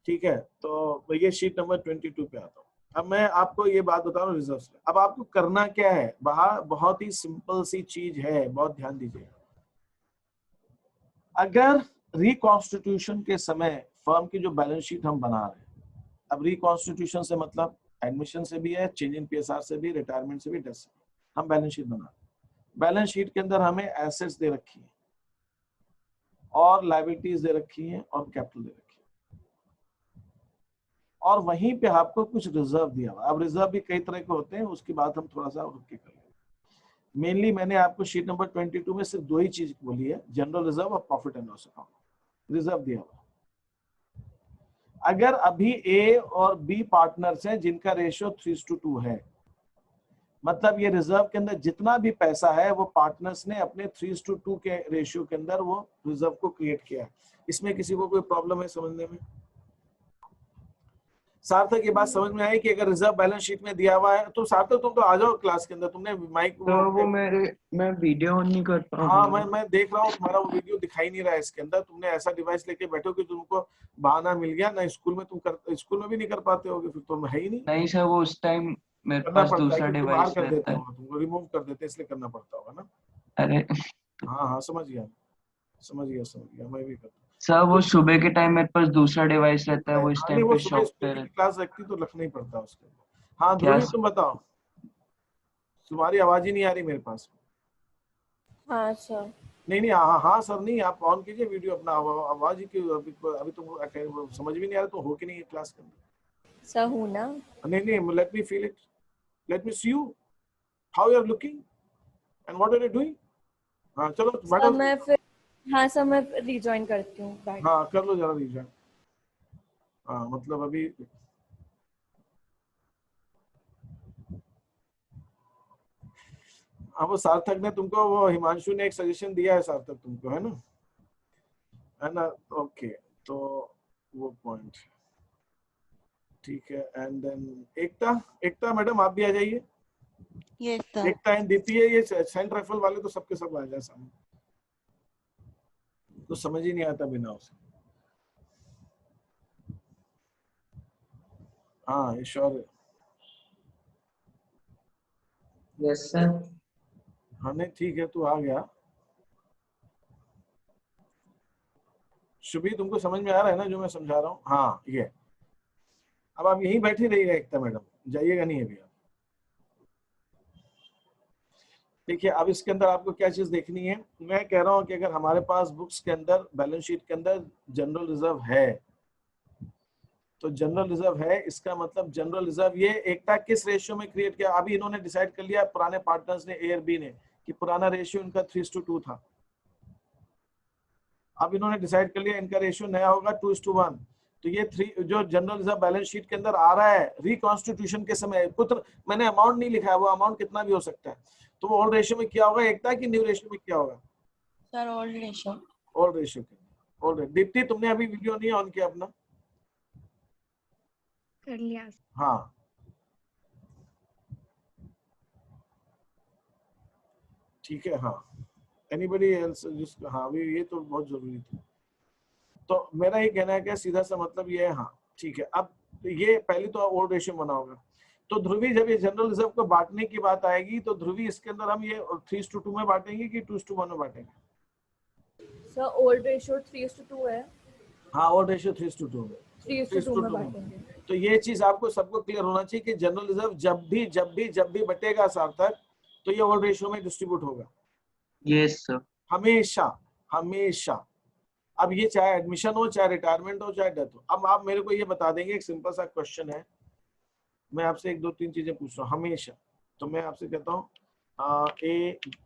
ठीक है, तो ये शीट नंबर 22 पे आता हूँ। अब मैं आपको ये बात बता रहा हूँ रिजर्व में। अब आपको करना क्या है, बहुत ही सिंपल सी चीज है, बहुत ध्यान दीजिए। अगर रिकॉन्स्टिट्यूशन के समय फर्म की जो बैलेंस शीट हम बना रहे हैं, अब रिकॉन्स्टिट्यूशन से मतलब एडमिशन से भी है, चेंज इन पीएसआर से भी, रिटायरमेंट से भी, डेथ से भी, हम बैलेंस शीट बना रहे हैं। बैलेंस शीट के अंदर हमें एसेट्स दे रखी है और लायबिलिटीज दे रखी है और कैपिटल दे रखी है, और वहीं पे आपको कुछ रिजर्व दिया हुआ। अब रिजर्व भी कई तरह के होते हैं, उसकी बात हम थोड़ा सा रुक के कर लेंगे। मेनली मैंने आपको शीट नंबर 22 में सिर्फ दो ही चीज बोली है, जनरल रिजर्व और profit and loss account. Reserve दिया हुआ। अगर अभी ए और बी पार्टनर्स हैं जिनका रेशियो 3:2 है, मतलब ये रिजर्व के अंदर जितना भी पैसा है वो पार्टनर्स ने अपने 3:2 के रेशियो के अंदर वो रिजर्व को क्रिएट किया है। इसमें किसी को कोई प्रॉब्लम है समझने में? सार्थक ये बात समझ में आई कि अगर रिजर्व बैलेंस शीट में दिया हुआ है तो सार्थक तुम तो आ जाओ क्लास के अंदर, तुमने माइक तो वो मैं वीडियो ऑन नहीं कर पा हाँ रहा। मैं देख रहा हूँ तुम्हारा वो वीडियो दिखाई नहीं रहा है इसके अंदर। तुमने ऐसा डिवाइस लेके बैठो कि तुमको बहाना मिल गया ना, स्कूल में तुम स्कूल में भी नहीं कर पाते होगे, फिर तुम है ही नहीं। नहीं सर, वो उस टाइम मेरे करना पास पड़ता है दूसरा क्योंकि बाहर डिवाइस कर रहता देते है। होगा, तुमको रिमूव कर देते हैं इसलिए करना पड़ता होगा ना। अरे हाँ हाँ समझ गया, समझ गया, मैं भी करता सर, वो हूँ। सुबह के टाइम मेरे पास दूसरा डिवाइस रहता है, वो इस हाँ नहीं, टाइम वो पे सुबह शॉप स्कूल पे की रहता क्लास रखती तो रखना ही पड़ता है उसके लिए। हाँ है। क्या ध्रुवी तुम बताओ, तुम्हारी आवाज ही नहीं आ रही मेरे पास। हाँ सर। नहीं नहीं, हाँ हाँ सर नहीं, आप ऑन कीजिए वीडियो अपना, आवाज ही क्यों अभी तुम समझ भी नहीं आ रहा, तो हो कि नहीं है क्लास के अंदर? सर हूँ ना। नहीं, let me feel it, let me see you how you are looking and what are you doing. हाँ चलो सर बैठो। मैं फिर, हाँ सर मैं रिजॉइन करती हूँ बैठ। हाँ कर लो जरा रिजॉइन। हाँ मतलब अभी हाँ, वो सार्थक ने तुमको, वो हिमांशु ने एक सजेशन दिया है सार्थक तुमको, है ना? ओके, तो वो पॉइंट ठीक है। एंड देन एकता मैडम आप भी आ जाइए। एकता एंड दीप्ति है, ये सेंट राइफल वाले तो सबके सब आ जाए सामने, तो समझ ही नहीं आता बिना उसे। हाँ ईश्वर, यस सर। हाँ नहीं ठीक है, तू आ गया। शुभी तुमको समझ में आ रहा है ना जो मैं समझा रहा हूँ? हाँ ये, अब आप यहीं बैठी रहिएगा एकता मैडम, जाइएगा नहीं अभी आप। देखिए अब इसके अंदर आपको क्या चीज देखनी है, मैं कह रहा हूँ कि अगर हमारे पास बुक्स के अंदर बैलेंस शीट के अंदर जनरल रिजर्व है, तो जनरल रिजर्व है, इसका मतलब जनरल रिजर्व ये एकता किस रेशियो में क्रिएट किया? अभी इन्होंने डिसाइड कर लिया, पुराने पार्टनर्स ने, ए और बी ने, कि पुराना रेशियो इनका 3:2 था। अब इन्होंने डिसाइड कर लिया इनका रेशियो नया होगा 2:1। तो ये 3 जो जनरल रिजर्व बैलेंस शीट के अंदर आ रहा है रिकॉन्स्टिट्यूशन के समय, पुत्र मैंने अमाउंट नहीं लिखा है, वो अमाउंट कितना भी हो सकता है, तो वो ओल्ड रेशियो में क्या होगा एकता की न्यू रेशियो में क्या होगा? Sir old ratio. Old ratio के ओल्ड। दीप्ति तुमने अभी वीडियो नहीं ऑन किया अपना? कर लिया। हाँ ठीक है। हाँ एनीबडी एल्स जिस, हाँ अभी ये तो बहुत जरूरी था। तो मेरा ये कहना है कि सीधा सा मतलब ये है, हाँ ठीक है। अब ये पहले तो ओल्ड रेशियो बना होगा, तो ध्रुवी जब ये जनरल रिजर्व को बांटने की बात आएगी तो ध्रुवी इसके अंदर हम ये 3:2 में बांटेंगे कि 2:1 में बांटेंगे? सर ओल्ड रेशियो 3:2 है। हाँ ओल्ड रेशियो 3:2 में, 3:2 में बांटेंगे। तो ये चीज आपको सबको क्लियर होना चाहिए कि जनरल रिजर्व जब भी बटेगा सार्थक, तो ये ओल्ड रेशियो में डिस्ट्रीब्यूट होगा। Yes sir. हमेशा हमेशा। अब ये चाहे एडमिशन हो, चाहे रिटायरमेंट हो, चाहे डेथ हो। अब आप मेरे को ये बता देंगे, एक सिंपल सा क्वेश्चन है, मैं आपसे 1 2 3 चीजें पूछ रहा हूँ हमेशा, तो मैं आपसे कहता हूँ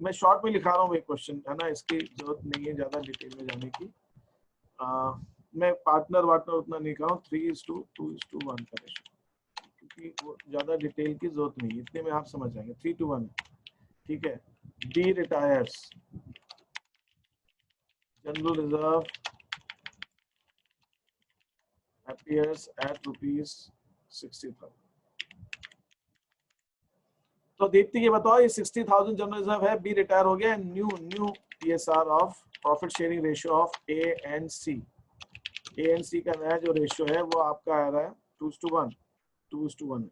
मैं शॉर्ट में लिखा रहा हूँ एक क्वेश्चन, है ना, इसकी जरूरत नहीं है ज्यादा डिटेल में जाने की। मैं पार्टनर वार्टनर उतना नहीं कहा हूँ, 3:2:1 का रेशियो, क्योंकि वो ज्यादा डिटेल की जरूरत नहीं है, इतने में आप समझ जाएंगे। 3:1 ठीक है। D retires, general reserve appears at ₹60,000। तो दीप्ति ये बताओ, ये 60,000 जनरल रिजर्व है, बी रिटायर हो गया, new PSR of profit sharing ratio of A and C, A and C का नया जो रेशियो है वो आपका आ रहा है 2:1, 2:1।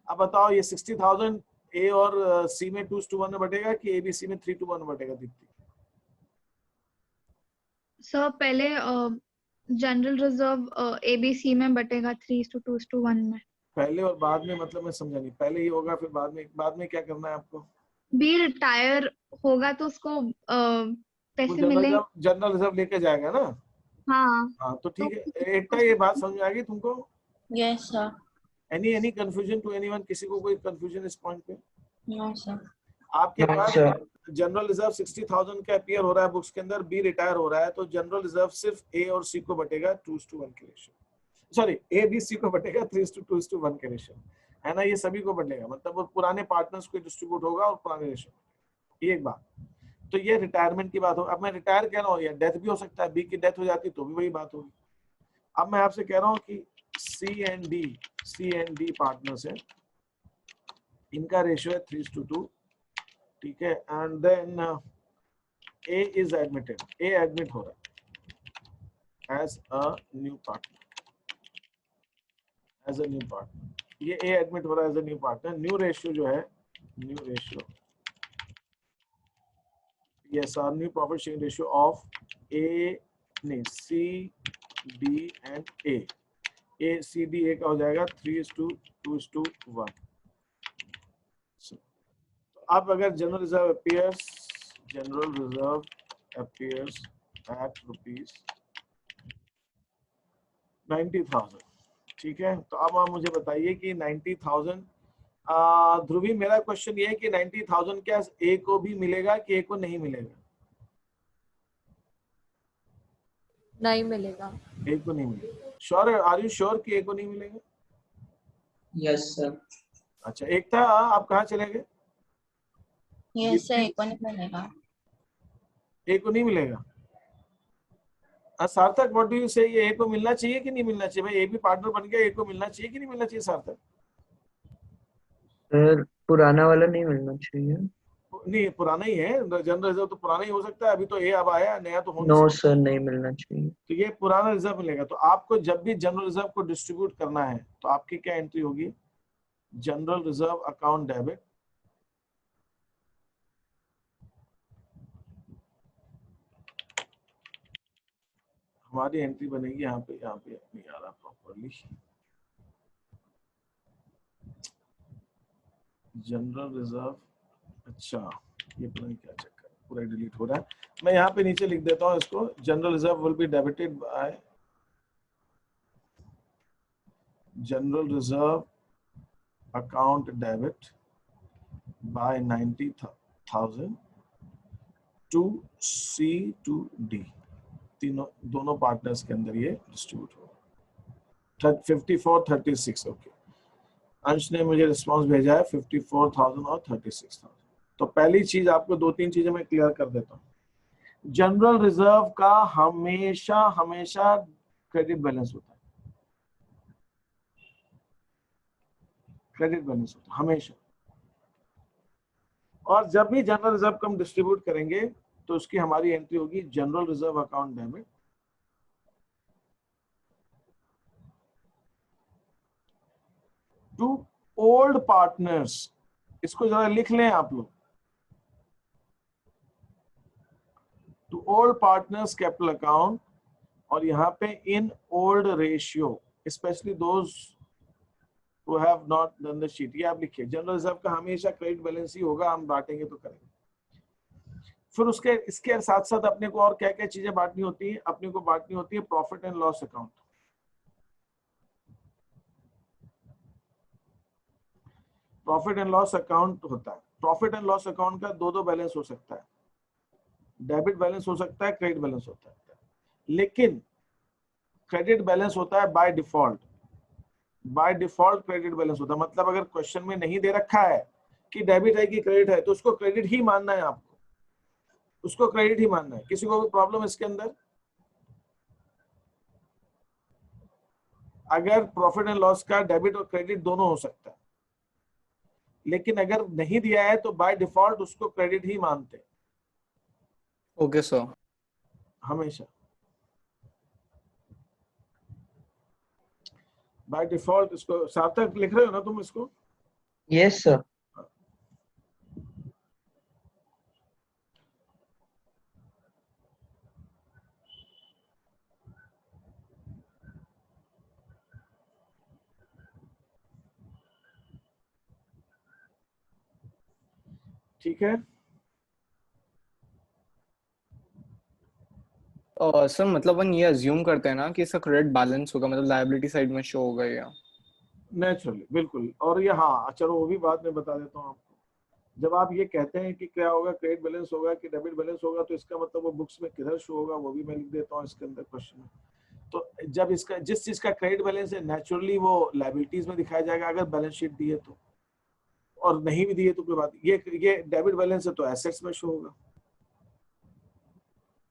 अब बताओ ये 60,000 ए और सी में 2:1 में बटेगा कि ए बी सी में 3:1 में बटेगा? दीप्ति सर पहले जनरल रिजर्व एबीसी में बटेगा 3:2:1 में। पहले और बाद में मतलब मैं समझा नहीं। पहले ही होगा फिर बाद में क्या करना है आपको? बी रिटायर होगा तो उसको वो पैसे मिले। जनरल रिजर्व लेके जाएगा ना? हाँ हाँ तो ठीक है। एकता ये बात समझ में आ गई तुमको? Yes sir. Any confusion to anyone? किसी को कोई कंफ्यूजन इस पॉइंट पे? No sir. आपके No, पास sir. जनरल रिजर्व 60,000 का अपीयर हो रहा है बुक्स के अंदर, बी रिटायर हो रहा है, तो जनरल रिजर्व सिर्फ ए और सी को बटेगा 2:1 के ratio. Sorry, A B C को बटेगा 3:2:1 के रेशियो, है ना? ये सभी को बटेगा, मतलब वो पुराने पार्टनर्स को डिस्ट्रीब्यूट होगा और पुराने रेशियो। ये एक बात। तो ये रिटायरमेंट की बात हो। अब मैं रिटायर कह रहा हूँ, या डेथ भी हो सकता है, बी की डेथ हो जाती तो भी वही बात होगी। अब मैं आपसे कह रहा हूँ कि सी एंड डी पार्टनर्स है, इनका रेशियो है 3:2, ठीक है? And then A is admitted, A admit हो रहा है एज अ न्यू पार्टनर, ये ए एडमिट हो रहा है as a new partner. New ratio जो है, new ratio, yes, our new profit sharing ratio of C, D and A C, D, A का हो जाएगा 3:2:1। So, अब अगर general reserve appears at rupees 90,000, ठीक है? तो अब आप मुझे बताइए कि 90,000, ध्रुवी मेरा क्वेश्चन ये है कि 90,000 क्या ए को भी मिलेगा कि ए को नहीं मिलेगा? नहीं मिलेगा। ए को नहीं मिलेगा। श्योर? आर यू श्योर कि ए को नहीं मिलेगा? Yes sir. अच्छा, एकता आप कहाँ चले गए? यस सर, एक नहीं मिलेगा। ए को नहीं मिलेगा? सार्थक, व्हाट डू यू से? ये ए को मिलना चाहिए कि नहीं मिलना चाहिए? भाई ए भी पार्टनर बन गया, ए को मिलना चाहिए कि नहीं मिलना चाहिए? सार्थक सर पुराना वाला नहीं मिलना चाहिए। नहीं, पुराना ही है। जनरल रिजर्व तो पुराना ही हो सकता है, अभी तो ए अब आया, नया तो हो नहीं नो सकता। सर, नहीं मिलना चाहिए। तो ये पुराना रिजर्व मिलेगा। तो आपको जब भी जनरल रिजर्व को डिस्ट्रीब्यूट करना है तो आपकी क्या एंट्री होगी? जनरल रिजर्व अकाउंट डेबिट, हमारी एंट्री बनेगी यहाँ पे नहीं आ रहा प्रॉपरली। जनरल रिजर्व, अच्छा ये पता नहीं क्या चक्कर, पूरा डिलीट हो रहा है। मैं यहाँ पे नीचे लिख देता हूँ इसको, general reserve will be debited by general reserve account debit by 90,000 to C to D, दोनों पार्टनर्स के अंदर ये डिस्ट्रीब्यूट होगा। 54-36, ओके। अंश ने मुझे रिस्पांस भेजा है 54,000 और 36,000। तो पहली चीज आपको 2-3 चीजें मैं क्लियर कर देता हूँ। जनरल रिजर्व का हमेशा क्रेडिट बैलेंस होता है, क्रेडिट बैलेंस होता है हमेशा। और जब भी जनरल रिजर्व को हम डिस्ट्रीब्यूट करेंगे तो उसकी हमारी एंट्री होगी general reserve account debit to old partners. इसको जरा लिख लें आप लोग, to old partners capital account, और यहाँ पे in old ratio especially those who have not done the sheet, ये आप लिखिए। जनरल रिजर्व का हमेशा क्रेडिट बैलेंस ही होगा, हम बांटेंगे तो करेंगे। फिर उसके इसके साथ साथ अपने को और क्या क्या चीजें बांटनी होती है? अपने को बांटनी होती है profit and loss account. Profit and loss account होता है। प्रॉफिट एंड लॉस अकाउंट का दो बैलेंस हो सकता है, डेबिट बैलेंस हो सकता है, क्रेडिट बैलेंस होता है। लेकिन क्रेडिट बैलेंस होता है बाय डिफॉल्ट, क्रेडिट बैलेंस होता है। मतलब अगर क्वेश्चन में नहीं दे रखा है कि डेबिट है कि क्रेडिट है तो उसको क्रेडिट ही मानना है, आपको उसको क्रेडिट ही मानना है। किसी को कोई प्रॉब्लम इसके अंदर? अगर प्रॉफिट एंड लॉस का डेबिट और क्रेडिट दोनों हो सकता है, लेकिन अगर नहीं दिया है तो बाय डिफॉल्ट उसको क्रेडिट ही मानते हैं। Okay sir. हमेशा बाय डिफॉल्ट इसको सार्थक लिख रहे हो ना तुम इसको? Yes sir. ठीक है। सर मतलब अपन ये अज्यूम करते हैं ना कि इसका क्रेडिट बैलेंस होगा, मतलब लायबिलिटी साइड में शो होगा या नेचुरली बिल्कुल। और ये हाँ चलो वो भी बात मैं बता देता हूँ आपको। जब आप ये कहते हैं कि क्या होगा, क्रेडिट बैलेंस होगा कि डेबिट बैलेंस होगा, तो इसका मतलब वो बुक्स में किधर शो होगा वो भी मैं लिख देता हूँ इसके अंदर क्वेश्चन में। तो जब इसका जिस चीज का क्रेडिट बैलेंस है नेचुरली वो लायबिलिटीज में दिखाया जाएगा अगर बैलेंस शीट दी है तो, और नहीं भी दी है तो कोई बात। ये डेबिट बैलेंस है तो एसेट्स में शो होगा,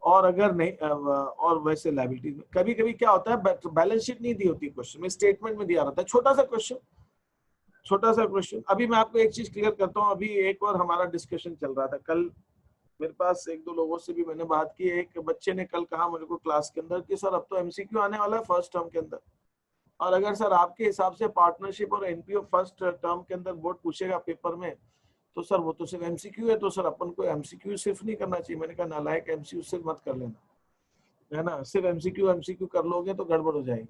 और अगर नहीं और वैसे लायबिलिटीज में। कभी कभी क्या होता है बैलेंस शीट नहीं दी होती क्वेश्चन में, स्टेटमेंट में दिया रहता है छोटा सा क्वेश्चन। अभी मैं आपको एक चीज क्लियर करता हूँ। अभी एक और हमारा डिस्कशन चल रहा था कल, मेरे पास एक दो लोगों से भी मैंने बात की। एक बच्चे ने कल कहा मेरे को क्लास के अंदर कि सर अब तो एमसीक्यू आने वाला है फर्स्ट टर्म के अंदर, और अगर सर आपके हिसाब से पार्टनरशिप और एनपीओ फर्स्ट टर्म के अंदर बोर्ड पूछेगा पेपर में तो सर वो तो सिर्फ एमसीक्यू है, तो सर अपन को एमसीक्यू सिर्फ नहीं करना चाहिए। मैंने कहा नालायक, एमसीक्यू सिर्फ मत कर लेना, है ना। सिर्फ एमसीक्यू कर लोगे तो गड़बड़ हो जाएगी,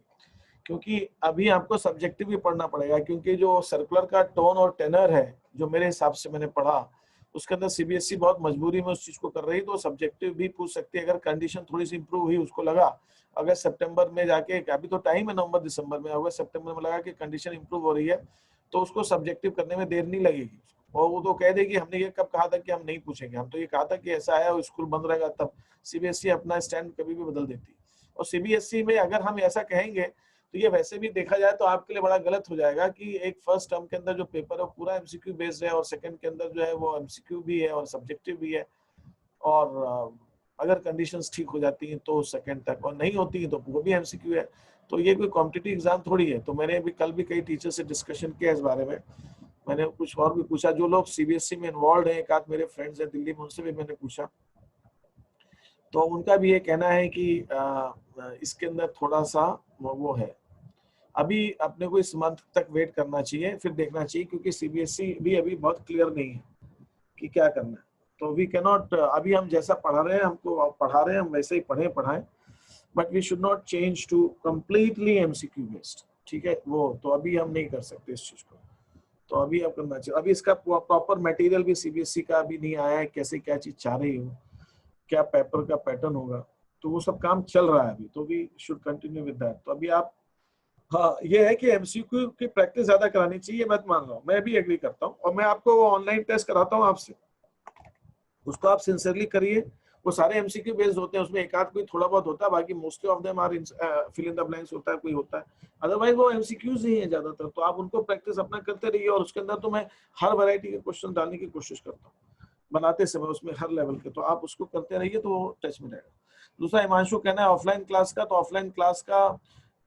क्योंकि अभी आपको सब्जेक्टिव भी पढ़ना पड़ेगा। क्योंकि जो सर्कुलर का टोन और टेनर है जो मेरे हिसाब से मैंने पढ़ा, उसके अंदर सीबीएसई बहुत मजबूरी में उस चीज को कर रही, तो सब्जेक्टिव भी पूछ सकती है अगर कंडीशन थोड़ी सी इंप्रूव हुई। उसको लगा अगर सितंबर में जाके, अभी तो टाइम है नवंबर दिसंबर में, अगर सितंबर में लगा कि कंडीशन इंप्रूव हो रही है तो उसको सब्जेक्टिव करने में देर नहीं लगेगी। और वो तो कह देगी हमने ये कब कहा था कि हम नहीं पूछेंगे, हम तो ये कहा था कि ऐसा है और स्कूल बंद रहेगा। तब सीबीएसई अपना स्टैंड कभी भी बदल देती। और सीबीएसई में अगर हम ऐसा कहेंगे तो ये वैसे भी देखा जाए तो आपके लिए बड़ा गलत हो जाएगा कि एक फर्स्ट टर्म के अंदर जो पेपर है वो पूरा एमसीक्यू बेस्ड है, और सेकंड के अंदर जो है वो एमसीक्यू भी है और सब्जेक्टिव भी है। और अगर कंडीशंस ठीक हो जाती हैं तो सेकंड तक, और नहीं होती हैं तो वो भी एमसीक्यू है। तो ये कोई कॉम्पिटिटिव एग्जाम थोड़ी है। तो मैंने भी कल भी कई टीचर से डिस्कशन किया इस बारे में। मैंने कुछ और भी पूछा, जो लोग सीबीएसई में इन्वॉल्व हैं, एक आध मेरे फ्रेंड्स हैं दिल्ली में, उनसे भी मैंने पूछा, तो उनका भी ये कहना है कि इसके अंदर थोड़ा सा वो है। अभी अपने को इस मंथ तक वेट करना चाहिए, फिर देखना चाहिए, क्योंकि सीबीएसई भी अभी बहुत क्लियर नहीं है कि क्या करना है। तो वी कैन नॉट, अभी हम जैसा पढ़ा रहे हैं, हमको पढ़ा रहे हैं, हम वैसे ही पढ़ाएं, but we should not change to completely MCQ based. ठीक है, वो तो अभी हम नहीं कर सकते इस चीज को, तो अभी आप करना चाहिए। अभी इसका प्रॉपर मटेरियल भी सीबीएसई का अभी नहीं आया है, कैसे क्या चीज चाह रही हो, क्या पेपर का पैटर्न होगा, तो वो सब काम चल रहा है अभी। तो we should continue with that. तो अभी आप, हाँ ये है कि एमसीक्यू की प्रैक्टिस ज्यादा करानी चाहिए, मैं मान रहा हूँ, मैं भी एग्री करता हूँ। और मैं आपको वो ऑनलाइन टेस्ट कराता हूँ आपसे, उसको आप सिंसियरली करिए। वो सारे एमसीक्यू बेस्ड होते हैं, उसमें एक आध कोई थोड़ा बहुत होता है, बाकी mostly of them are fill in the blanks होता है, कोई होता है, अदरवाइज वो एमसीक्यूज ही हैं ज्यादातर। तो आप उनको प्रैक्टिस अपना करते रहिए, और उसके अंदर तो मैं हर वैरायटी के क्वेश्चन डालने की कोशिश करता हूँ बनाते समय, उसमें हर लेवल के, तो आप उसको करते रहिए तो वो टच में रहेगा। दूसरा हिमांशु कहना है ऑफलाइन क्लास का, तो ऑफलाइन क्लास का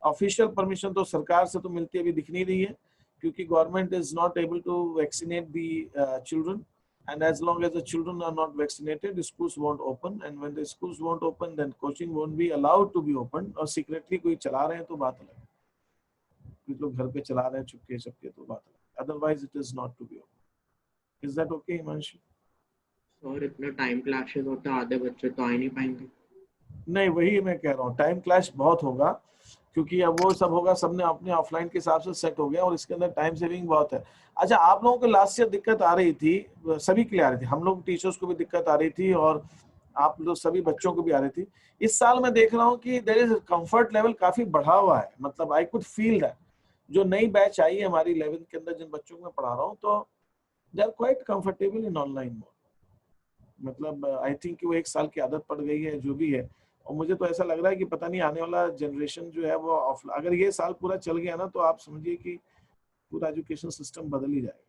ऑफिशियल परमिशन तो सरकार से तो मिलती अभी दिख नहीं रही है, क्योंकि government is not able to vaccinate the children, and as long as the children are not vaccinated, the schools won't open, and when the schools won't open, then coaching won't be allowed to be open। और secretly कोई चला रहे हैं तो बात अलग है, कुछ लोग घर पे चला रहे हैं चुपके चुपके तो बात अलग, otherwise it is not to be open। Is that okay, Himanshu? और इतना टाइम क्लैशेस होते हैं, आधे बच्चे तो आ ही नहीं पाएंगे। नहीं, वही मैं कह रहा हूँ, टाइम क्लैश बहुत होगा, क्योंकि अब वो सब होगा, सबने अपने ऑफलाइन के हिसाब से सेट हो गया, और इसके अंदर टाइम सेविंग बहुत है। अच्छा, आप लोगों को लास्ट ईयर दिक्कत आ रही थी, सभी के लिए आ रही थी, हम लोग टीचर्स को भी दिक्कत आ रही थी, और आप लोग सभी बच्चों को भी आ रही थी। इस साल मैं देख रहा हूँ कि देयर इज कंफर्ट लेवल काफी बढ़ा हुआ है, मतलब आई कुड फील दैट। जो नई बैच आई है हमारी 11th के अंदर, जिन बच्चों को मैं पढ़ा रहा हूँ, तो they are quite comfortable in online mode. मतलब आई थिंक कि वो एक साल की आदत पड़ गई है जो भी है। और मुझे तो ऐसा लग रहा है कि पता नहीं आने वाला जनरेशन जो है वो अगर ये साल पूरा चल गया ना, तो आप समझिए कि पूरा एजुकेशन सिस्टम बदल ही जाएगा,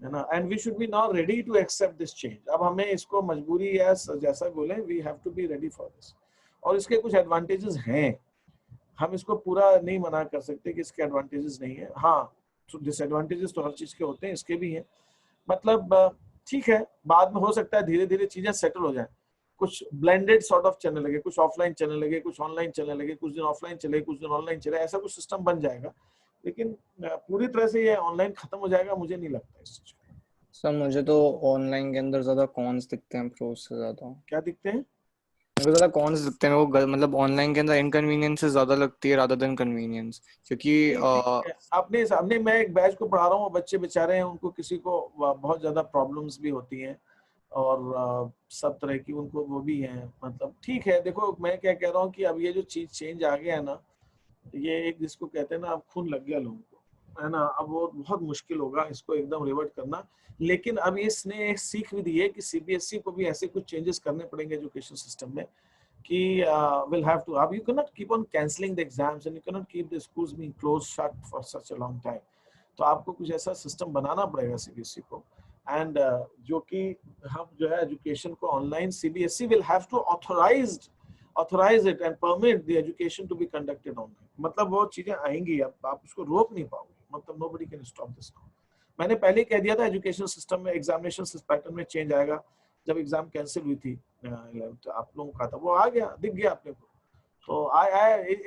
है ना। And we should be now ready to accept this change. अब हमें इसको मजबूरी या जैसा बोले, we have to be ready for this. और इसके कुछ एडवांटेजेस हैं, हम इसको पूरा नहीं मना कर सकते कि इसके एडवांटेजेस नहीं है। हाँ, तो डिसएडवांटेजेस तो हर चीज के होते हैं, इसके भी हैं। मतलब ठीक है, बाद में हो सकता है धीरे धीरे चीजें सेटल हो जाए, कुछ ब्लेंडेड सॉर्ट ऑफ चलने लगे, कुछ ऑफलाइन चलने लगे, कुछ ऑनलाइन चलने लगे, कुछ दिन ऑफलाइन चले, कुछ दिन ऑनलाइन चले, ऐसा कुछ सिस्टम बन जाएगा। लेकिन पूरी तरह से ये ऑनलाइन खत्म हो जाएगा मुझे नहीं लगता इस चीज को। सर मुझे तो ऑनलाइन के अंदर ज्यादा कॉन्स दिखते हैं प्रोस से ज्यादा। क्या दिखते हैं? मेरे को ज्यादा कॉन्स दिखते हैं, वो मतलब ऑनलाइन के अंदर इनकन्वीनियंस ज्यादा लगती है रादर देन कन्वीनियंस, क्योंकि अपने सामने मैं एक बैच को पढ़ा रहा हूँ, बच्चे बेचारे हैं, उनको किसी को बहुत ज्यादा प्रॉब्लम्स भी होती हैं और सब तरह की उनको वो भी हैं। मतलब ठीक है, देखो मैं क्या कह रहा हूँ कि अब ये जो चीज चेंज आ गया है ना, ये एक जिसको कहते हैं ना, अब खून लग गया लोगों को, है ना, अब वो बहुत मुश्किल होगा इसको एकदम रिवर्ट करना। लेकिन अब इसने एक सीख भी दी है कि सीबीएसई को भी ऐसे कुछ चेंजेस करने पड़ेंगे एजुकेशन सिस्टम में कि will have to, अब you cannot keep on cancelling the exams and you cannot keep the schools being closed shut for such a long time. तो आपको कुछ ऐसा सिस्टम बनाना पड़ेगा सीबीएसई को, एंड जो कि हम जो है एजुकेशन को online, CBSE will have to authorize it and permit the education to be conducted online. मतलब वो चीजें आएंगी, अब आप उसको रोक नहीं पाओगे, मतलब nobody can stop this now. मैंने पहले कह दिया था एजुकेशन सिस्टम में एग्जामिनेशन पैटर्न में चेंज आएगा, जब एग्जाम कैंसिल हुई थी आप लोगों का था, वो आ गया, दिख गया अपने को, तो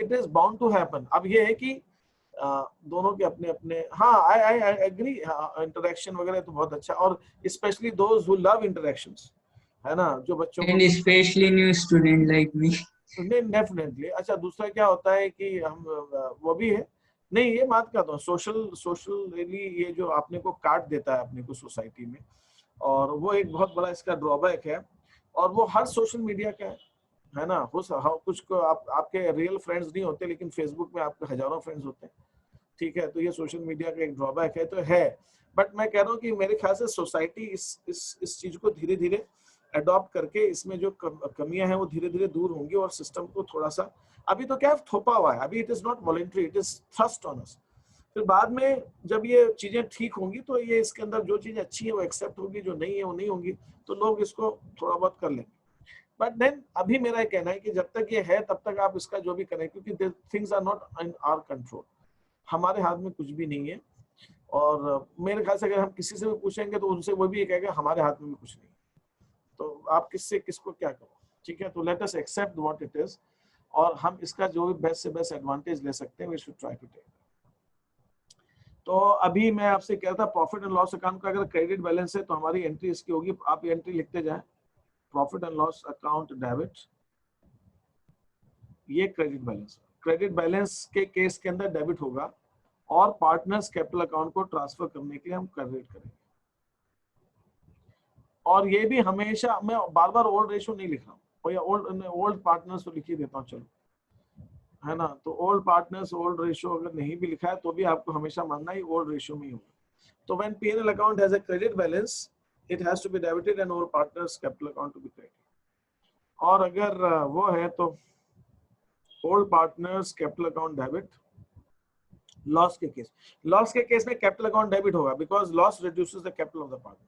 it is bound to happen. अब ये है कि दोनों के अपने अपने, हाँ आई एग्री, इंटरेक्शन वगैरह तो बहुत अच्छा, और specially those who love interactions, है ना, जो बच्चों को, And especially new student like me. Definitely. अच्छा, दूसरा क्या होता है कि हम वो भी है, नहीं ये बात कहता हूँ, सोशली ये जो आपने को काट देता है अपने को सोसाइटी में, और वो एक बहुत बड़ा इसका ड्रॉबैक है, और वो हर सोशल मीडिया का है ना। कुछ को आपके रियल फ्रेंड्स नहीं होते, लेकिन फेसबुक में आपके हजारों फ्रेंड्स होते हैं, ठीक है, तो ये सोशल मीडिया का एक ड्रॉबैक है तो है। बट मैं कह रहा हूँ कि मेरे ख्याल से सोसाइटी इस चीज को धीरे धीरे अडॉप्ट करके इसमें जो कमियां हैं वो धीरे धीरे दूर होंगी, और सिस्टम को थोड़ा सा, अभी तो क्या थोपा हुआ है, अभी it is not voluntary, it is thrust on us. फिर बाद में जब ये चीजें ठीक होंगी तो ये इसके अंदर जो चीज अच्छी है वो एक्सेप्ट होगी, जो नहीं है वो नहीं होगी, तो लोग इसको थोड़ा बहुत कर लेंगे। बट देन अभी मेरा कहना है कि जब तक ये है तब तक आप इसका जो भी करें, क्योंकि things are not in our control, हमारे हाथ में कुछ भी नहीं है। और मेरे ख्याल से अगर हम किसी से भी पूछेंगे तो उनसे वो भी ये कहेगा हमारे हाथ में भी कुछ नहीं, तो आप किससे किसको क्या करो, ठीक है। तो let us accept what it is, और हम इसका जो भी बेस्ट से बेस्ट एडवांटेज ले सकते हैं we should try to take. तो अभी मैं आपसे कह रहा था प्रॉफिट एंड लॉस अकाउंट का अगर क्रेडिट बैलेंस है तो हमारी एंट्री इसकी होगी, आप एंट्री लिखते जाएं, profit and loss account debit, ये क्रेडिट बैलेंस के केस के अंदर डेबिट होगा, और पार्टनर्स कैपिटल अकाउंट को ट्रांसफर करने के लिए हम क्रेडिट करेंगे। और ये भी हमेशा, मैं बार बार ओल्ड रेशो नहीं लिख रहा हूँ, और या ओल्ड पार्टनर्स तो लिख ही देता हूँ, चलो, है ना। तो ओल्ड पार्टनर्स ओल्ड रेशो अगर नहीं भी लिखा है तो भी आपको हमेशा मानना ही ओल्ड रेशो में ही होगा। तो when P&L account has a credit balance it has to be debited and old partners capital account to be credit. और अगर वो है तो old partners capital account debit. Loss के केस में कैपिटल अकाउंट डेबिट होगा, because loss reduces the capital of the partner.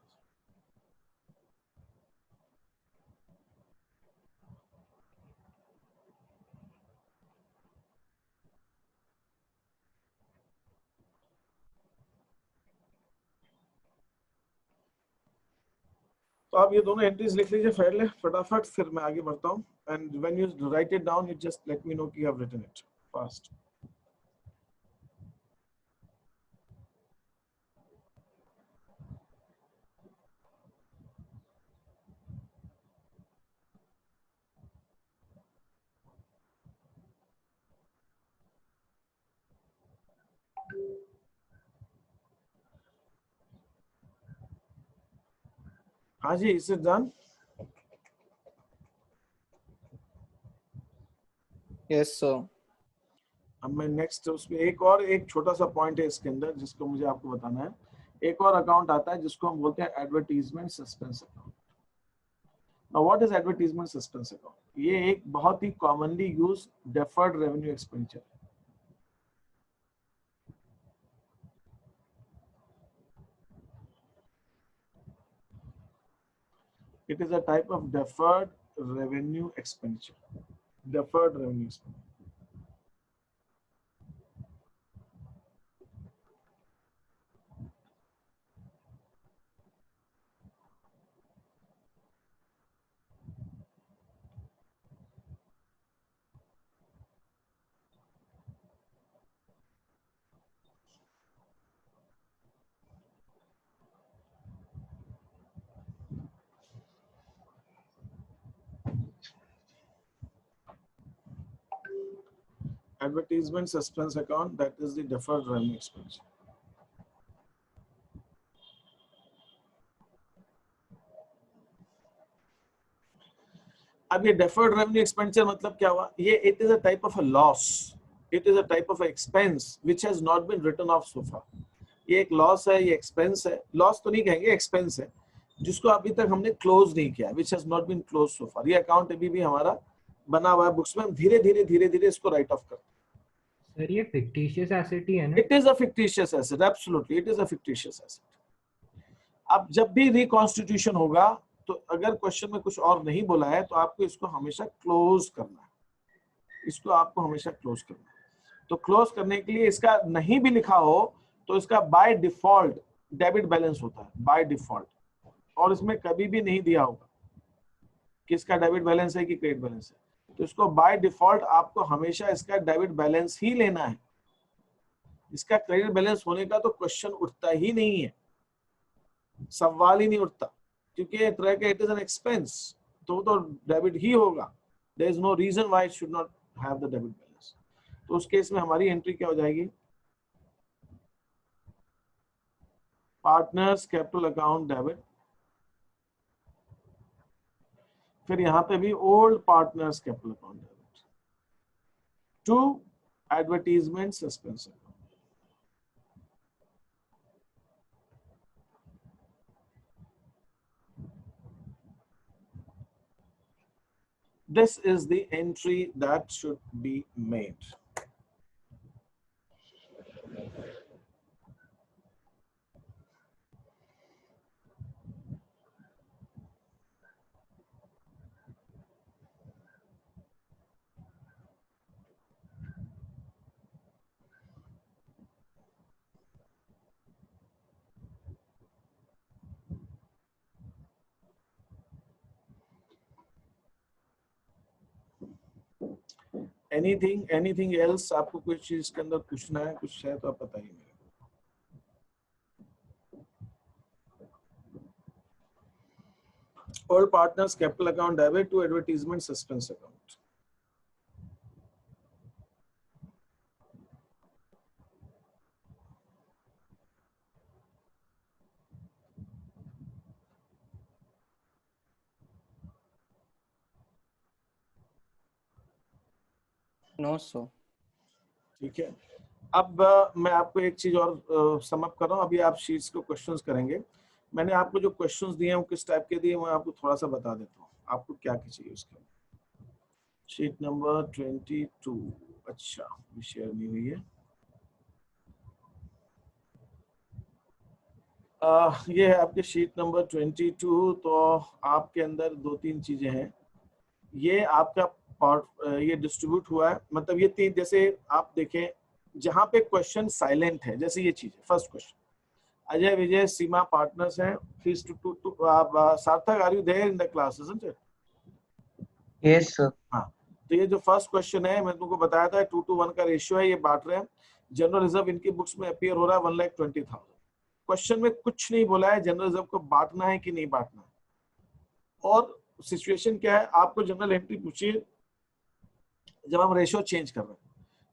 तो आप ये दोनों एंट्रीज लिख लीजिए पहले फटाफट, फिर मैं आगे बढ़ता हूँ। And when you write it down you just let me know कि you have written it fast. हाँ जी, is it done? Yes sir. अब मैं नेक्स्ट उसमें एक छोटा सा पॉइंट है इसके अंदर जिसको मुझे आपको बताना है। एक और अकाउंट आता है जिसको हम बोलते हैं advertisement suspense account. Now what is advertisement suspense account? ये एक बहुत ही commonly used deferred revenue expenditure. It is a type of deferred revenue expenditure. Deferred revenue expenditure. advertisement suspense account, that is the deferred revenue expense. अब ये deferred revenue expenditure मतलब क्या हुआ? ये it is a type of a loss, it is a type of a expense which has not been written off so far. ये एक loss है, ये एक्सपेंस है, लॉस तो नहीं कहेंगे, एक्सपेंस है जिसको अभी तक हमने क्लोज नहीं किया, which has not been closed so far. ये अकाउंट अभी भी हमारा बना हुआ है बुक्स में, हम धीरे धीरे इसको राइट ऑफ करते हैं। सर ये फिक्टिशियस एसेट ही है ना? It is a fictitious asset, absolutely, it is a fictitious asset. अब जब भी रिकॉन्स्टिट्यूशन होगा तो अगर क्वेश्चन में कुछ और नहीं बोला है तो आपको इसको हमेशा क्लोज करना है, इसको आपको हमेशा क्लोज करना है। तो क्लोज करने के लिए इसका नहीं भी लिखा हो तो इसका बाय डिफॉल्ट डेबिट बैलेंस होता है, बाय डिफॉल्ट, और इसमें कभी भी नहीं दिया होगा कि इसका डेबिट बैलेंस है कि क्रेडिट बैलेंस है, तो इसको बाय डिफॉल्ट आपको हमेशा इसका डेबिट बैलेंस ही लेना है। इसका क्रेडिट बैलेंस होने का तो क्वेश्चन उठता ही नहीं है, सवाल ही नहीं उठता, क्योंकि एक तरह का इट इज एन एक्सपेंस, तो डेबिट ही होगा। There is no reason why it should not have the debit balance. तो उस केस में हमारी एंट्री क्या हो जाएगी? पार्टनर्स कैपिटल अकाउंट डेबिट, फिर यहां पे भी old partners capital account debit to advertisement suspense account. This is the entry that should be made. Anything else? आपको कोई चीज के अंदर पूछना है, कुछ है तो आप बताइए मेरे को। All partners capital account debit to advertisement suspense account. No so ठीक है। अब मैं आपको एक चीज और सम अप कर रहा हूँ। अभी आप शीट्स को क्वेश्चंस करेंगे। मैंने आपको जो क्वेश्चंस दिए हैं वो किस टाइप के दिए, मैं आपको थोड़ा सा बता देता हूँ आपको क्या क्या चाहिए उसके। शीट नंबर 22, अच्छा ये शेयर नहीं हुई है। ये है आपके शीट नंबर 22। तो आपके अंदर दो तीन चीजें हैं। ये आपका ये डिस्ट्रीब्यूट हुआ है, मतलब ये तीन, जैसे आप देखें जहां पे क्वेश्चन साइलेंट है, जैसे ये चीज है। First question, Ajay Vijay Seema partners हैं, please to Sarthak are you there in the class, isn't it? Yes sir. हाँ, तो ये जो फर्स्ट क्वेश्चन है मैंने तुमको बताया था 2:1 का रेशियो है, ये बांट रहे हैं। जनरल रिजर्व इनकी बुक्स में अपीयर हो रहा है 1,20,000। क्वेश्चन में कुछ नहीं बोला है जनरल रिजर्व को बांटना है कि नहीं बांटना है, और सिचुएशन क्या है, आपको जनरल एंट्री पूछिए जब हम रेशियो चेंज कर रहे हैं।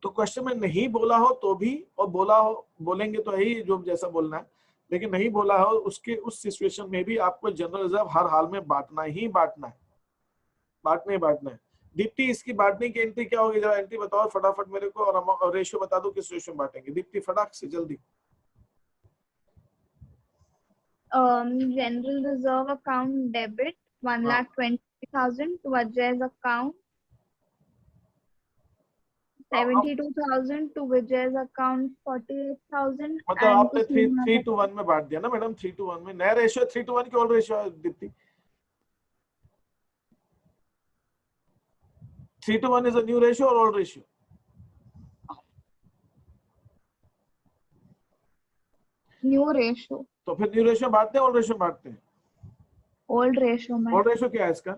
तो क्वेश्चन में नहीं बोला हो तो भी, और बोला हो बोलेंगे तो यही जो जैसा बोलना है, लेकिन नहीं बोला हो उसके उस सिचुएशन में भी आपको जनरल रिजर्व हर हाल में बांटना ही बांटना है, बांटना ही बांटना है। दीप्ति, इसकी बांटने की एंट्री क्या होगी, जरा एंट्री बताओ फटाफट मेरे को, और रेशियो बता दो किस रेशियो में बांटेंगे। दीप्ति फटाक से जल्दी। General reserve account debit 1,20,000 to Ajay's account, 72,000 to Vijay's account, 48,000 मतलब आपने 3:1 में बांट दिया ना मैडम, 3:1 में। नया रेशियो 3:1 की ओल्ड रेशियो है Deepti. 3:1 is a new ratio और ओल्ड रेशियो? New ratio. तो फिर न्यू रेशियो बांटते हैं ओल्ड रेशियो बांटते हैं? ओल्ड रेशियो में। ओल्ड रेशियो क्या है इसका?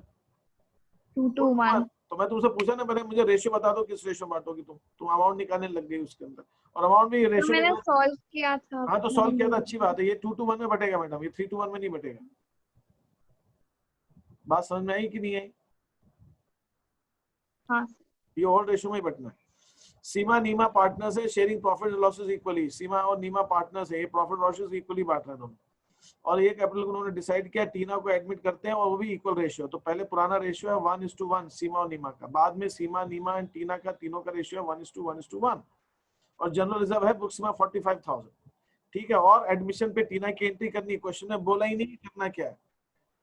2:1। तो मैं तुमसे पूछा ना, मैंने मुझे रेशियो बता दो किस रेशियो बांटोगी तुम अमाउंट निकालने लग गई उसके अंदर, और अमाउंट भी रेशियो। तो मैंने सॉल्व किया था। हाँ तो सॉल्व किया था, अच्छी बात है। ये 2:1 में बटेगा मैडम, ये 3:1 में नहीं बटेगा। बात समझ में आई कि नहीं आई? हाँ। ये ओल्ड रेशियो में ही बटना है। सीमा नीमा पार्टनर्स है, शेयरिंग प्रॉफिट लॉसेस इक्वली। सीमा और नीमा पार्टनर्स है, ये प्रॉफिट लॉसेस इक्वली बांट रहे हैं दोनों। और ये कैपिटल को उन्होंने डिसाइड किया टीना को एडमिट करते हैं, और वो भी इक्वल रेशियो। तो पहले पुराना रेशियो है 1:1 सीमा और नीमा का, बाद में सीमा नीमा एंड टीना का तीनों का रेशियो है 1:1:1। और जनरल रिजर्व है बुक्स में 45,000। ठीक है, और एडमिशन पे टीना की एंट्री करनी है। क्वेश्चन में बोला ही नहीं कि करना क्या है,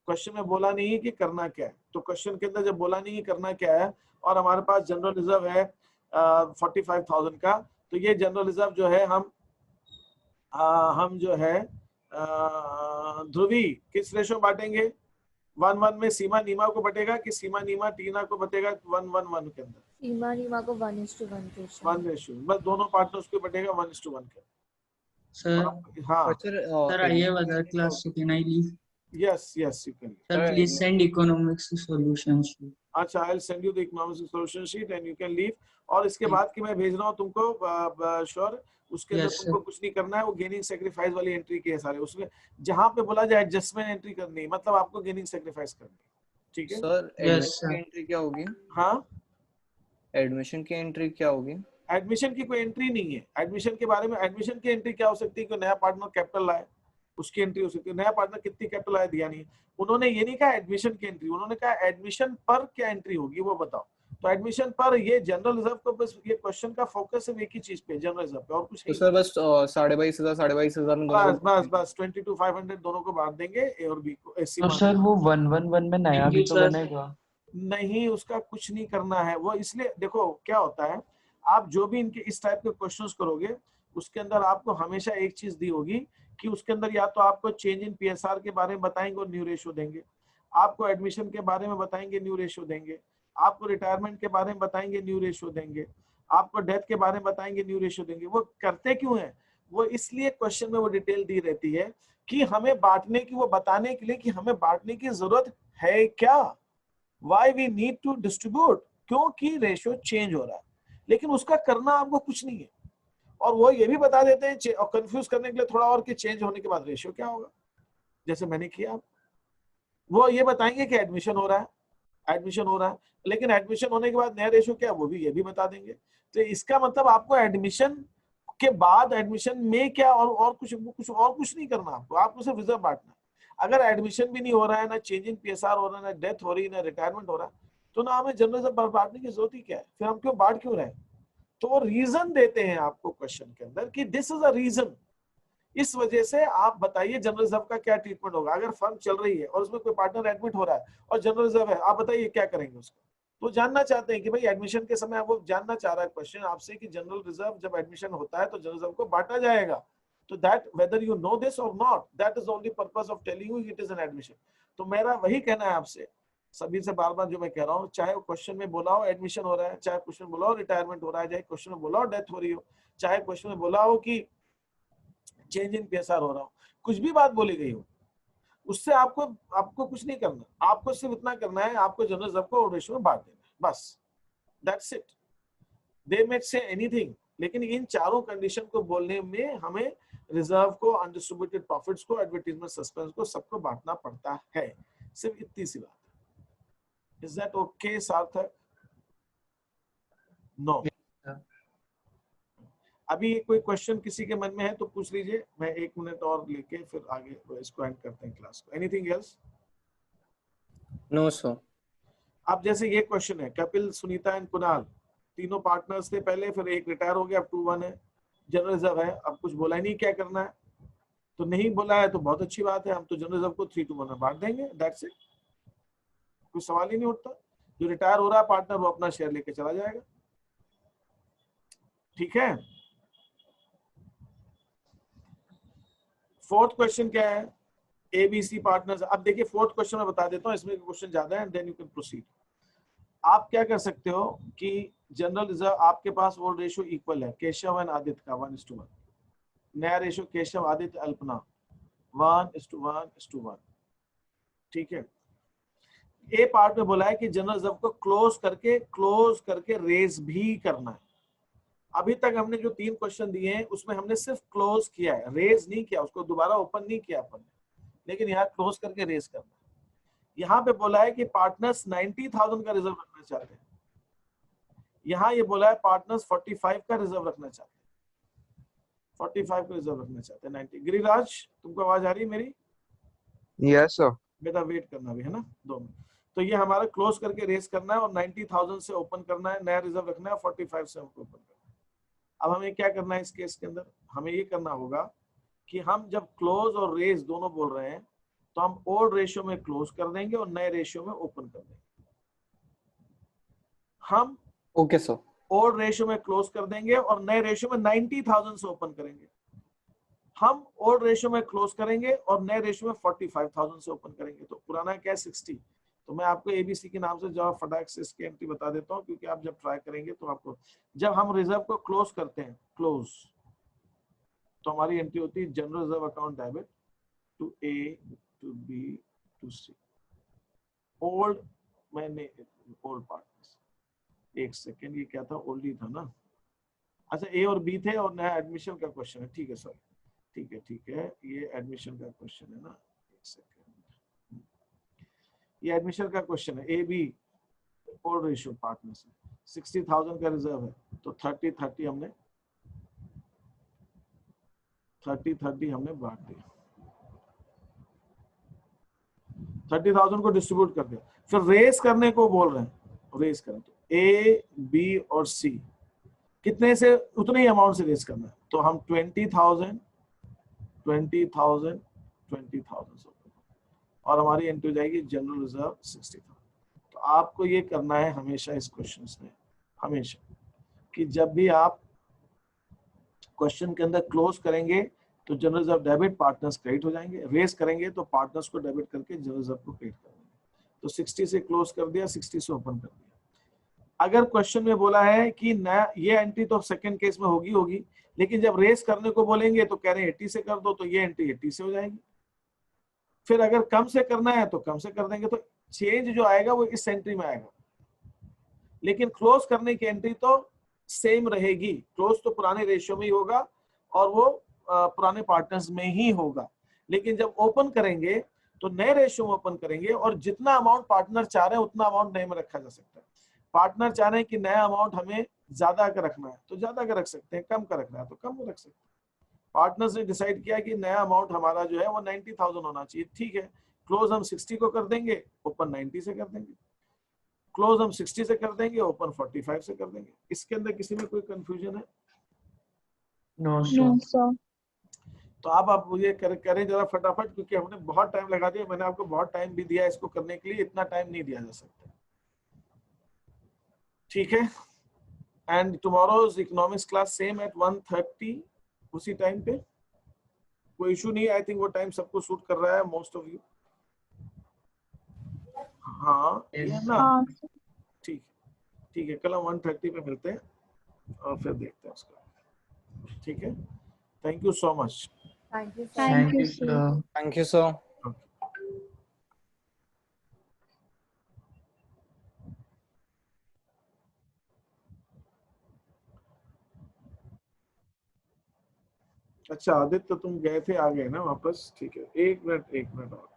क्वेश्चन में बोला नहीं है कि करना क्या है। तो क्वेश्चन के अंदर जब बोला नहीं है करना क्या है, और हमारे पास जनरल रिजर्व है 45,000 का, तो ये जनरल रिजर्व जो है हम जो है ध्रुवी किस रेशो बांटेंगे? 1:1 में सीमा नीमा को बटेगा कि सीमा नीमा टीना को बटेगा 1:1 के अंदर? सीमा नीमा को 1:1 रेशियो। 1 रेशियो, बस दोनों पार्टनर्स को बटेगा 1:1 के। Sir, हाँ, sir, I have other class, so can I leave? yes you can. Sir, please send economics solutions. अच्छा, I'll send you the economics solution sheet and you can leave. और इसके बाद की मैं भेज रहा हूँ तुमको श्योर, उसके अंदर Yes, तुमको कुछ नहीं करना है। वो गेनिंग सेक्रीफाइस वाली एंट्री की है सारे, उसमें जहां पे बोला जाए एडजस्टमेंट एंट्री करनी है, मतलब आपको गेनिंग सेक्रीफाइस करनी है। ठीक है सर Yes, एडमिशन sir. की एंट्री क्या होगी? हाँ, एडमिशन की एंट्री क्या होगी? एडमिशन की कोई एंट्री नहीं है। एडमिशन के बारे में, एडमिशन की एंट्री क्या हो सकती है कि नया पार्टनर कैपिटल लाए, उसकी एंट्री हो सकती है। नया पार्टनर कितनी कैपिटल आया दिया नहीं, उन्होंने ये नहीं कहा एडमिशन की एंट्री, उन्होंने कहा एडमिशन पर क्या एंट्री होगी वो बताओ। तो एडमिशन पर, ये जनरल रिजर्व को बस, ये क्वेश्चन का फोकस सिर्फ एक ही चीज पे, जनरल रिजर्व पे, और कुछ तो नहीं। सर बस 22,500 में दोनों बस बस बस 22,500 दोनों को बांट देंगे, ए और बी को। तो सर वो 1:1 में नया भी तो बनेगा। नहीं, उसका कुछ नहीं करना है वो। इसलिए देखो क्या होता है, आप जो भी इनके इस टाइप के क्वेश्चंस करोगे, उसके अंदर आपको हमेशा एक चीज दी होगी कि उसके अंदर या तो आपको चेंज इन पीएसआर के बारे में बताएंगे और न्यू रेशियो देंगे, आपको एडमिशन के बारे में बताएंगे, न्यू रेशियो देंगे, आपको रिटायरमेंट के बारे में बताएंगे, न्यू रेशियो देंगे, आपको डेथ के बारे में बताएंगे, न्यू रेशियो देंगे। वो करते क्यों है? वो इसलिए क्वेश्चन में वो डिटेल दी रहती है कि हमें बांटने की, वो बताने के लिए कि हमें बांटने की जरूरत है क्या, why we need to distribute, क्योंकि रेशियो चेंज हो रहा है। लेकिन उसका करना आपको कुछ नहीं है। और वो ये भी बता देते हैं और कंफ्यूज करने के लिए थोड़ा और, कि चेंज होने के बाद रेशियो क्या होगा, जैसे मैंने किया। वो ये बताएंगे कि एडमिशन हो रहा है, एडमिशन हो रहा है, लेकिन एडमिशन होने के बाद नया रेशियो क्या है वो भी ये भी बता देंगे। तो इसका मतलब आपको एडमिशन के बाद, एडमिशन में क्या, और कुछ नहीं करना आपको सिर्फ रिजर्व बांटना है। अगर एडमिशन भी नहीं हो रहा है, ना चेंज इन पीएसआर हो रहा है, ना डेथ हो रही है, ना रिटायरमेंट हो रहा है, तो ना हमें जनरल रिजर्व बांटने की जरूरत ही क्या है, फिर हम क्यों बांट क्यों रहे? तो वो रीजन देते हैं आपको क्वेश्चन के अंदर कि दिस इज अ रीजन, इस वजह से आप बताइए जनरल रिजर्व का क्या ट्रीटमेंट होगा। अगर फर्म चल रही है और उसमें कोई पार्टनर एडमिट हो रहा है और जनरल रिजर्व है, आप बताइए क्या करेंगे उसको। तो जानना चाहते हैं कि भाई एडमिशन के समय, वो जानना चाह रहा है क्वेश्चन आपसे कि जनरल रिजर्व जब एडमिशन होता है तो जनरल रिजर्व को बांटा जाएगा। तो that whether you know this और not, that is only purpose of telling you it is an admission. तो मेरा वही कहना है आपसे, सभी से बार बार जो मैं कह रहा हूँ, चाहे क्वेश्चन में बोला हो एडमिशन हो रहा है, चाहे क्वेश्चन में बोला हो रिटायरमेंट हो रहा है, चाहे क्वेश्चन में बोला हो डेथ हो रही हो, चाहे क्वेश्चन में बोला हो कि चेंज इन पीएसआर हो रहा हो, कुछ भी बात बोली गई हो, उससे आपको कुछ नहीं करना। आपको सिर्फ इतना करना है, आपको जनरल रिजर्व को रेशियो में बांट देना है, बस, that's it. They may say anything, लेकिन इन चारों कंडीशन को बोलने में हमें रिजर्व को, अनडिस्ट्रीब्यूटेड प्रॉफिट्स को, एडवर्टाइजमेंट सस्पेंस को, सबको बांटना पड़ता है। सिर्फ इतनी सी बात है। Is that okay, सार्थक? No. अभी कोई क्वेश्चन किसी के मन में है तो पूछ लीजिए, मैं 1 मिनट और लेके फिर आगे इसको एंड करते हैं क्लास को। Anything else? No sir. अब जैसे ये क्वेश्चन है, कपिल, सुनीता एंड कुणाल तीनों पार्टनर्स थे पहले, फिर एक रिटायर हो गया, अब 2:1 है, जनरल रिजर्व है, अब कुछ बोला ही नहीं क्या करना है। तो नहीं बोला है तो बहुत अच्छी बात है, हम तो जनरल रिजर्व को 3:1 में बांट देंगे, दैट्स इट। कोई सवाल ही नहीं उठता। जो रिटायर हो रहा है पार्टनर, वो अपना शेयर लेके चला जाएगा। ठीक है। 4th क्वेश्चन क्या है? ABC partners. अब देखिए 4th क्वेश्चन मैं बता देता हूँ, इसमें क्वेश्चन ज्यादा है, and then you can proceed. आप क्या कर सकते हो कि जनरल रिजर्व आपके पास वो रेशियो इक्वल है, केशव एंड आदित्य का 1:1। नया रेशियो केशव, आदित्य, अल्पना 1:1:1। ठीक है। ए पार्ट में बोला है कि जनरल रिजर्व को क्लोज करके रेज भी करना है। अभी तक हमने जो 3 क्वेश्चन दिए हैं उसमें हमने सिर्फ क्लोज किया है, रेज नहीं किया, उसको दोबारा ओपन नहीं किया अपन ने, लेकिन यहाँ क्लोज करके रेज करना है। यहाँ पे बोला है कि पार्टनर्स 90,000 का रिजर्व रखना चाहते हैं। यहाँ ये बोला है पार्टनर्स 45 का रिजर्व रखना चाहते हैं, 45 का रिजर्व रखना चाहते हैं 90। गिरिराज तुमको आवाज आ रही है मेरी? Yes sir. बेटा वेट करना भी है ना 2 मिनट। तो ये हमारा क्लोज करके रेस करना है और 90,000 से ओपन करना है, नया रिजर्व रखना है, 45 से हमको ओपन करना है। अब हमें क्या करना है इस केस के अंदर? हमें ये करना होगा कि हम जब क्लोज और रेस दोनों बोल रहे हैं तो हम ओल्ड रेशियो में क्लोज कर देंगे और नए रेशियो में ओपन कर देंगे। हम ओके सर। ओल्ड रेशियो में क्लोज कर देंगे और नए रेशियो में 90,000 से ओपन करेंगे। हम ओल्ड रेशियो में क्लोज करेंगे और नए रेशियो में 45,000 से ओपन करेंगे। तो पुराना क्या है 60। तो मैं आपको एबीसी के नाम से जब फटाक से इसकी एंट्री बता देता हूँ, क्योंकि आप जब ट्राई करेंगे तो आपको, जब हम रिजर्व को क्लोज करते हैं क्लोज, तो हमारी एंट्री होती है general reserve account debit to A to B to C. Old, मैंने ओल्ड पार्टनर्स, एक सेकेंड, ये क्या था? ओल्ड ही था ना। अच्छा ए और बी थे और नया एडमिशन का क्वेश्चन है, ठीक है सर, ठीक है, ये एडमिशन का क्वेश्चन है ना। एक सेकेंड, ये एडमिशन का क्वेश्चन है। A B old ratio partners, 60,000 का रिजर्व है, तो 30-30 हमने 30-30 हमने बांट दिया, 30,000 को डिस्ट्रीब्यूट कर दिया। फिर रेस करने को बोल रहे हैं, रेस करें तो ए बी और सी कितने से उतने ही अमाउंट से रेस करना है। तो हम 20,000 और हमारी एंट्री हो जाएगी जनरल रिजर्व 60,000। तो आपको ये करना है हमेशा इस क्वेश्चन में, हमेशा कि जब भी आप क्वेश्चन के अंदर क्लोज करेंगे तो general reserve debit, partners credit हो जाएंगे। रेस करेंगे तो पार्टनर्स को डेबिट करके जनरल रिजर्व को क्रेडिट कर देंगे। तो 60 से क्लोज कर दिया, 60 से ओपन कर दिया। अगर क्वेश्चन में बोला है कि नया, ये एंट्री तो सेकंड केस में होगी, लेकिन जब रेस करने को बोलेंगे तो कह रहे हैं 80 से कर दो, तो ये एंट्री 80 से हो जाएगी। फिर अगर कम से करना है तो कम से कर देंगे, तो चेंज जो आएगा वो इस एंट्री में आएगा, लेकिन क्लोज करने की एंट्री तो सेम रहेगी। क्लोज तो पुराने रेशियो में ही होगा और वो पुराने पार्टनर्स में ही होगा, लेकिन जब ओपन करेंगे तो नए रेशियो में ओपन करेंगे और जितना अमाउंट पार्टनर चाह रहे हैं उतना अमाउंट नए में रखा जा सकता है। पार्टनर चाह रहे हैं कि नया अमाउंट हमें ज्यादा का रखना है तो ज्यादा का रख सकते हैं, कम का रखना है तो कम रख सकते हैं। पार्टनर्स ने डिसाइड किया कि नया अमाउंट हमारा जो है वो 90,000 होना चाहिए, ठीक है, क्लोज हम 60 को कर देंगे, ओपन 90 से कर देंगे। क्लोज हम 60 से कर देंगे, ओपन 45 से कर देंगे। इसके अंदर किसी में कोई कंफ्यूजन है? No No, sir. sir. तो आप मुझे करें जरा फटाफट, क्योंकि हमने बहुत टाइम लगा दिया। मैंने आपको बहुत टाइम भी दिया इसको करने के लिए, इतना टाइम नहीं दिया जा सकता, ठीक है। And tomorrow's economics class same at 1:30 उसी टाइम पे, कोई इशू नहीं। आई थिंक वो टाइम सबको सूट कर रहा है, मोस्ट ऑफ यू। हाँ ये है ना, ठीक है, कल हम 1:30 पे मिलते हैं और फिर देखते हैं उसका, ठीक है। Thank you so much. Thank you, sir. Thank you, sir. sir. Thank you sir. अच्छा आदित्य तुम गए थे, आ गए ना वापस, ठीक है। एक मिनट और,